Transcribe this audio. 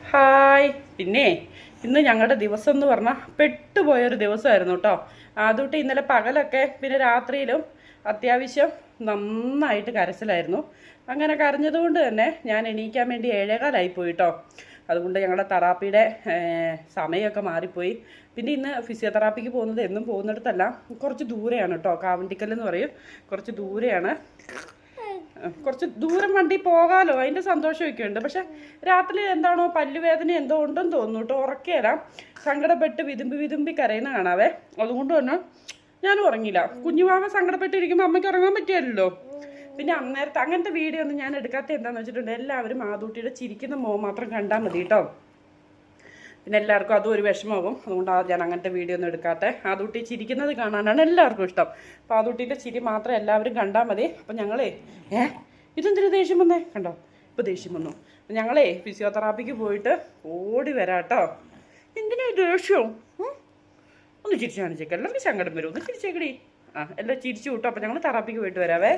Hi. പിന്നെ ഇന്ന് ഞങ്ങളുടെ ദിവസം എന്ന് പറഞ്ഞാൽ പെട്ടുപോയൊരു ദിവസമായിരുന്നു കേട്ടോ. അതുകൊണ്ട് ഇന്നലെ പകലൊക്കെ പിന്നെ രാത്രിയിലും അത്യാവശ്യം നന്നായിട്ട് കരച്ചിലായിരുന്നു. അങ്ങനെ കരഞ്ഞതുകൊണ്ട് തന്നെ ഞാൻ എണീക്കാൻ വേണ്ടി 7:15 പോയിട്ടോ. അതുകൊണ്ട് ഞങ്ങളുടെ തെറാപ്പിയുടെ സമയമൊക്കെ മാറിപ്പോയി. പിന്നെ ഇന്ന് ഫിസിയോതെറാപ്പിക്ക് പോകുന്നത് എന്നും പോകുന്നിടത്തല്ല, കുറച്ച് ദൂരെയാണ് കേട്ടോ. കാവണ്ടിക്കൽ എന്ന് പറയും, കുറച്ച് ദൂരെയാണ്. കുറച്ച് ദൂരം വണ്ടി പോകാമല്ലോ, അതിൻ്റെ സന്തോഷമൊക്കെ ഉണ്ട്. പക്ഷെ രാത്രി എന്താണോ പല്ലുവേദന എന്തോ ഉണ്ടെന്ന് തോന്നുന്നു കേട്ടോ. ഉറക്കുകയില്ല, സങ്കടപ്പെട്ട് വിതുമ്പി കരയുന്ന കാണാവേ. അതുകൊണ്ട് തന്നെ ഞാൻ ഉറങ്ങിയില്ല. കുഞ്ഞുമാവ സങ്കടപ്പെട്ടിരിക്കുമ്പോൾ അമ്മയ്ക്ക് ഉറങ്ങാൻ പറ്റിയല്ലോ. പിന്നെ അന്നേരത്തെ അങ്ങനത്തെ വീഡിയോ ഒന്നും ഞാൻ എടുക്കാത്ത എന്താണെന്ന് വെച്ചിട്ടുണ്ട്, എല്ലാവരും ആദൂട്ടിയുടെ ചിരിക്കുന്ന മാത്രം കണ്ടാൽ മതി കേട്ടോ. പിന്നെ എല്ലാവർക്കും അതും ഒരു വിഷമമാകും. അതുകൊണ്ടാണ് ഞാൻ അങ്ങനത്തെ വീഡിയോ ഒന്നും എടുക്കാത്ത. ആദൂട്ടി ചിരിക്കുന്നത് കാണാനാണ് എല്ലാവർക്കും ഇഷ്ടം. അപ്പോൾ ആദൂട്ടിൻ്റെ ചിരി മാത്രം എല്ലാവരും കണ്ടാൽ മതി. അപ്പം ഞങ്ങളേ ഇതെന്തിനു ദേഷ്യം വന്നേ കണ്ടോ, ഇപ്പോൾ ദേഷ്യം വന്നു. ഞങ്ങളേ ഫിസിയോതെറാപ്പിക്ക് പോയിട്ട് ഓടി വരാം കേട്ടോ. എന്തിനാ ദേഷ്യവും? ഒന്ന് ചിരിച്ചു കാണിച്ചേക്കാം, എല്ലാവർക്കും സങ്കടം വരും. ഒന്ന് ചിരിച്ചേക്കടി. എല്ലാം ചിരിച്ചു കിട്ടും. അപ്പം ഞങ്ങൾ തെറാപ്പിക്ക് പോയിട്ട് വരാവേ.